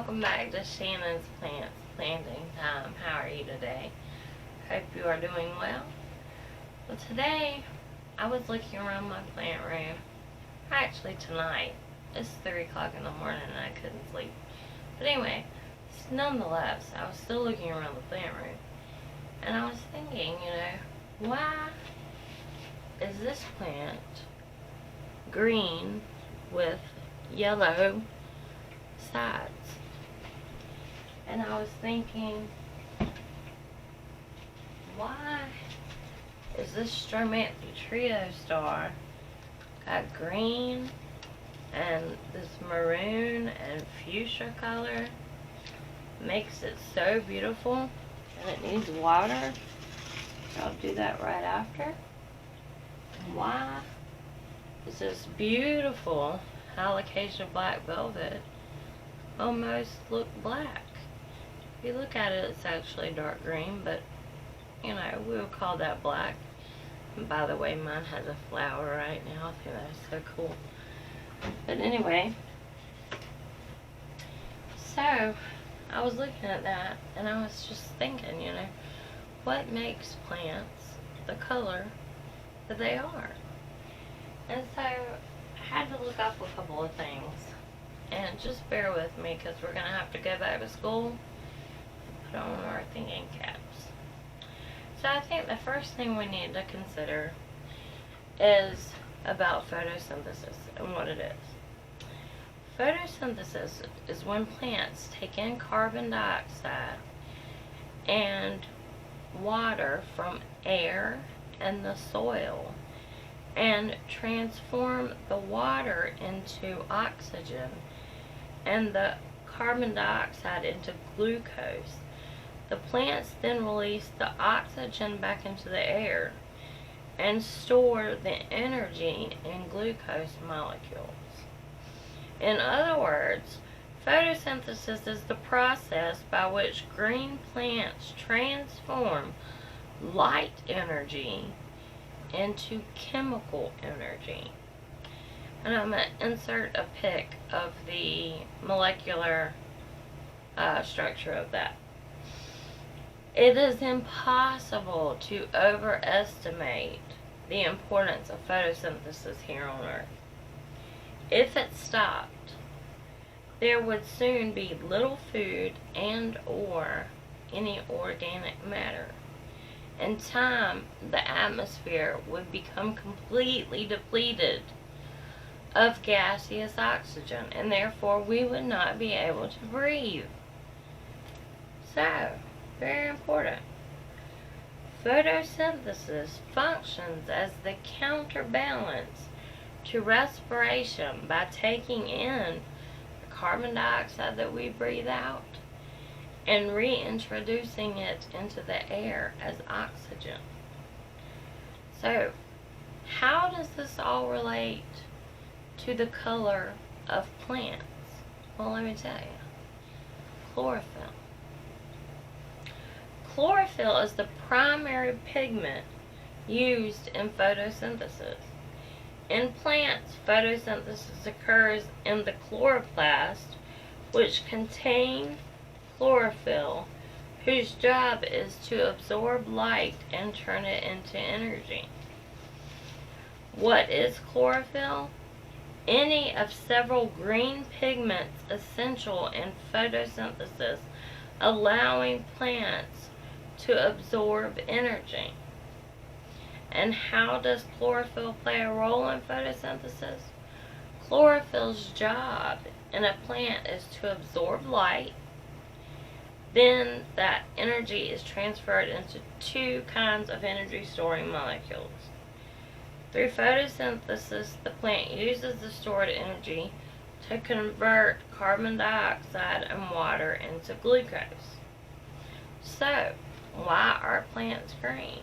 welcome back to Shannon's Plants Planting Time. How are you today? Hope you are doing well. Well, today I was looking around my plant room. Actually tonight, it's 3 o'clock in the morning and I couldn't sleep. But anyway, nonetheless, I was still looking around the plant room. And I was thinking, why is this plant green with yellow sides? And I was thinking, why is this Stromanthe Trio Star got green and this maroon and fuchsia color? Makes it so beautiful, and it needs water. I'll do that right after. Why is this beautiful Alocasia black velvet almost look black? If you look at it, it's actually dark green, but we'll call that black. And by the way, mine has a flower right now. I think that's so cool. But anyway, so I was looking at that and I was just thinking, what makes plants the color that they are? And so I had to look up a couple of things, and just bear with me because we're going to have to go back to school and put on our thinking caps. So I think the first thing we need to consider is about photosynthesis and what it is. Photosynthesis is when plants take in carbon dioxide and water from air and the soil and transform the water into oxygen and the carbon dioxide into glucose. The plants then release the oxygen back into the air and store the energy in glucose molecules. In other words, photosynthesis is the process by which green plants transform light energy into chemical energy. And I'm going to insert a pic of the molecular structure of that. It is impossible to overestimate the importance of photosynthesis here on Earth. If it stopped, there would soon be little food and or any organic matter. In time, the atmosphere would become completely depleted of gaseous oxygen, and therefore we would not be able to breathe. So, very important. Photosynthesis functions as the counterbalance to respiration by taking in the carbon dioxide that we breathe out and reintroducing it into the air as oxygen. So, how does this all relate to the color of plants? Well, let me tell you. Chlorophyll. Chlorophyll is the primary pigment used in photosynthesis. In plants, photosynthesis occurs in the chloroplast, which contain chlorophyll, whose job is to absorb light and turn it into energy. What is chlorophyll? Any of several green pigments essential in photosynthesis, allowing plants to absorb energy. And how does chlorophyll play a role in photosynthesis? Chlorophyll's job in a plant is to absorb light. Then that energy is transferred into two kinds of energy storing molecules. Through photosynthesis, the plant uses the stored energy to convert carbon dioxide and water into glucose. So, why are plants green?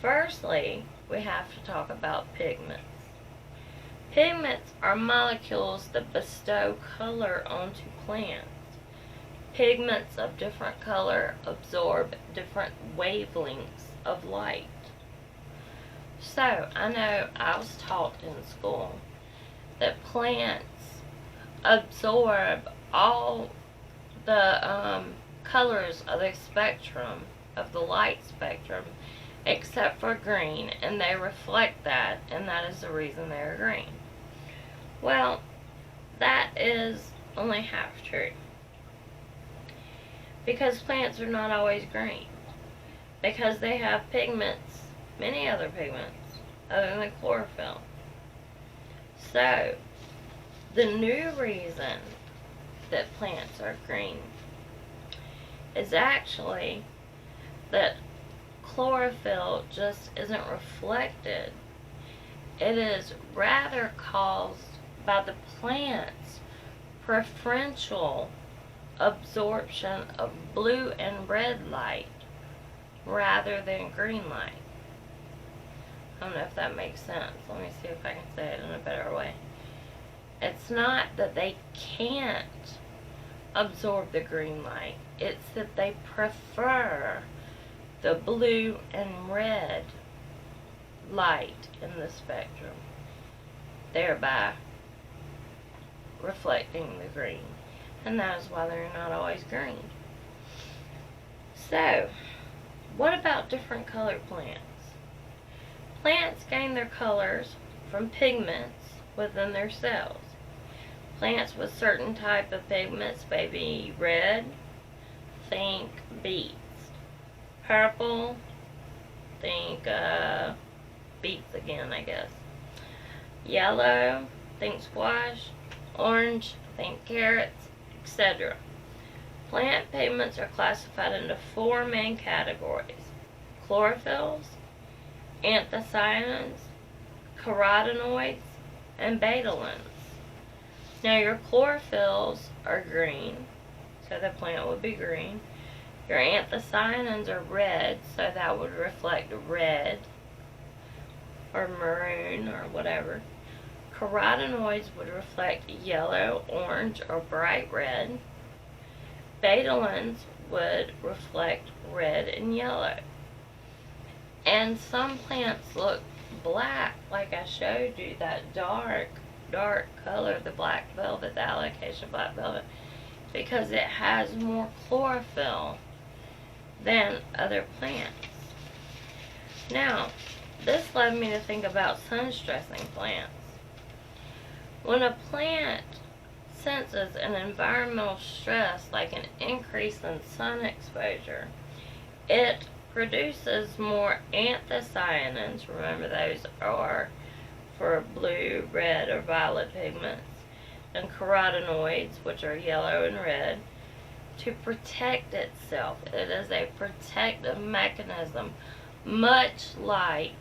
Firstly, we have to talk about pigments. Pigments are molecules that bestow color onto plants. Pigments of different color absorb different wavelengths of light. So, I know I was taught in school that plants absorb all the colors of the spectrum, of the light spectrum, except for green, and they reflect that, and that is the reason they're green. Well, that is only half true, because plants are not always green, because they have pigments, many other pigments, other than chlorophyll. So, the new reason that plants are green is actually that chlorophyll just isn't reflected. It is rather caused by the plant's preferential absorption of blue and red light rather than green light. I don't know if that makes sense. Let me see if I can say it in a better way. It's not that they can't absorb the green light. It's that they prefer the blue and red light in the spectrum, thereby reflecting the green. And that is why they're not always green. So, what about different colored plants? Plants gain their colors from pigments within their cells. Plants with certain type of pigments may be red, think beets. Purple, think beets again, I guess. Yellow, think squash. Orange, think carrots, etc. Plant pigments are classified into 4 main categories: chlorophylls, anthocyanins, carotenoids, and betalains. Now your chlorophylls are green, so the plant would be green. Your anthocyanins are red, so that would reflect red or maroon or whatever. Carotenoids would reflect yellow, orange, or bright red. Betalains would reflect red and yellow. And some plants look black, like I showed you, that dark color, the black velvet, the alocasia black velvet, because it has more chlorophyll than other plants. Now, this led me to think about sunstressing plants. When a plant senses an environmental stress, like an increase in sun exposure, it produces more anthocyanins. Remember, those are for blue, red, or violet pigments, and carotenoids, which are yellow and red, to protect itself. It is a protective mechanism, much like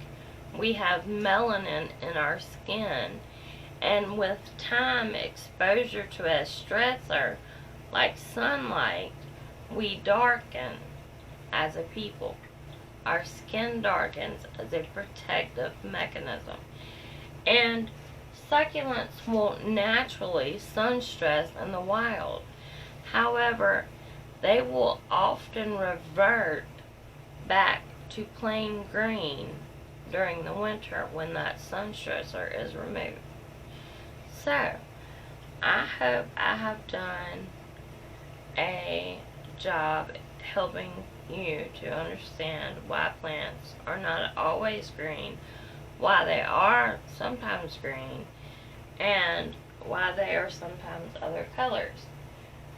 we have melanin in our skin, and with time exposure to a stressor like sunlight, we darken as a people. Our skin darkens as a protective mechanism. And succulents won't naturally sun stress in the wild. However, they will often revert back to plain green during the winter when that sun stressor is removed. So, I hope I have done a job helping you to understand why plants are not always green, why they are sometimes green, and why they are sometimes other colors.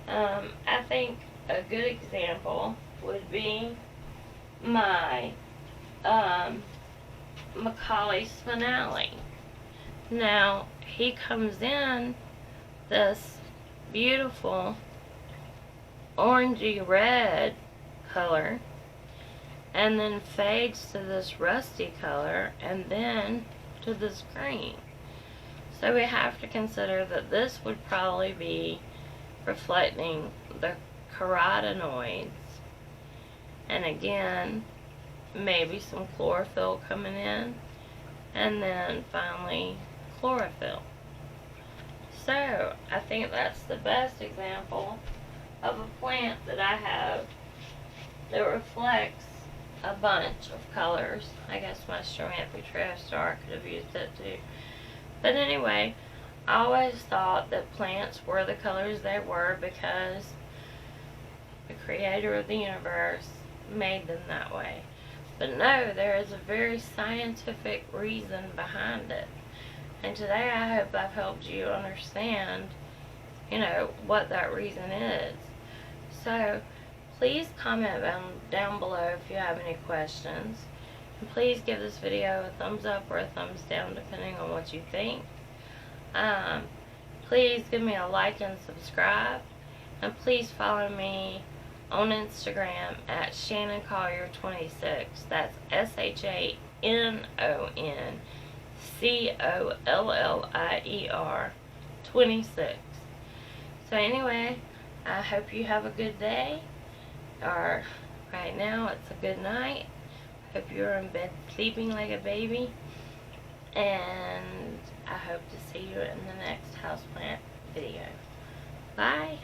I think a good example would be my Macaulay spinale. Now, he comes in this beautiful orangey red color and then fades to this rusty color and then to this green. So we have to consider that this would probably be reflecting the carotenoids, and again maybe some chlorophyll coming in, and then finally chlorophyll. So I think that's the best example of a plant that I have that reflects a bunch of colors. I guess my Strampitrostar could have used it too. But anyway, I always thought that plants were the colors they were because the creator of the universe made them that way. But no, there is a very scientific reason behind it. And today I hope I've helped you understand, what that reason is. So, please comment down below if you have any questions. And please give this video a thumbs up or a thumbs down depending on what you think. Please give me a like and subscribe. And please follow me on Instagram at Shannon Collier 26. That's ShanonCollier 26. So anyway, I hope you have a good day. Or right now it's a good night. Hope you're in bed sleeping like a baby. And I hope to see you in the next houseplant video. Bye.